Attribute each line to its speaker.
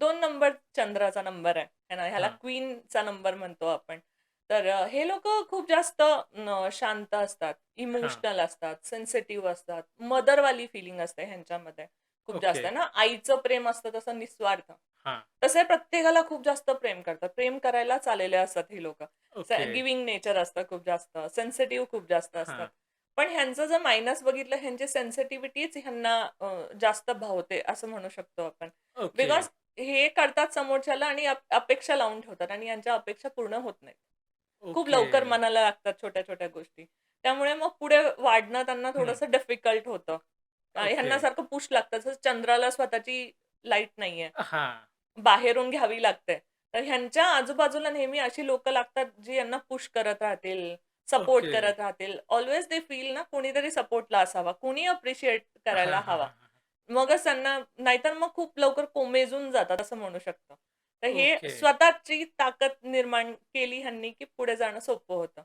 Speaker 1: 2 number चंद्राचा number आहे. है ना? ह्याला
Speaker 2: हां.
Speaker 1: क्वीनचा नंबर म्हणतो आपण. तर हे लोकं खूप जास्त शांत असतात,
Speaker 2: हां.
Speaker 1: इमोशनल असतात, सेन्सिटिव्ह असतात. मदरवाली फीलिंग असते ह्यांच्यामध्ये खूप जास्त
Speaker 2: ओके.
Speaker 1: आहे ना. आईचं प्रेम असतं तसं निस्वार्थ.
Speaker 2: हां.
Speaker 1: तसे प्रत्येकाला खूप जास्त प्रेम करतात. प्रेम करायलाच आलेले असतात ही लोकं.
Speaker 2: ओके.
Speaker 1: गिव्हिंग नेचर असतं खूप जास्त, सेन्सिटिव्ह खूप जास्त असतात.
Speaker 2: हां.
Speaker 1: पण ह्यांचं जर मायनस बघितलं, ह्यांची सेन्सिटिव्हिटीच ह्यांना जास्त भावते असं म्हणू शकतो आपण.
Speaker 2: ओके.
Speaker 1: बिकॉज हे करतात समोरच्याला आणि अपेक्षा लावून ठेवतात आणि यांच्या अपेक्षा पूर्ण होत नाहीत. खूप
Speaker 2: ओके.
Speaker 1: लवकर मनाला लागतात छोट्या-छोट्या गोष्टी. त्यामुळे मग पुढे वाढणं त्यांना
Speaker 2: हं.
Speaker 1: थोडंसं डिफिकल्ट होतं.
Speaker 2: ओके.
Speaker 1: ह्यांना सारखं पुश लागतं. जसं चंद्राला स्वतःची लाईट नाहीये.
Speaker 2: हां.
Speaker 1: बाहेरून घ्यावी लागते. तर ह्यांच्या आजूबाजूला नेहमी अशी लोकं लागतात, जी यांना पुश करत राहतील, सपोर्ट
Speaker 2: ओके.
Speaker 1: करत राहतील. ऑल्वेज दे फील ना कोणीतरी सपोर्टला असावा. कोणी अप्रिशिएट
Speaker 2: हां,
Speaker 1: करायला
Speaker 2: हां,
Speaker 1: हवा.
Speaker 2: हां, हां.
Speaker 1: मगच त्यांना नाहीतर मग खूप लवकर कोमेजून जातात असं म्हणू शकतो. तर हे
Speaker 2: ओके.
Speaker 1: स्वतःची ताकद निर्माण केली ह्यांनी, की पुढे जाणं सोपं होतं.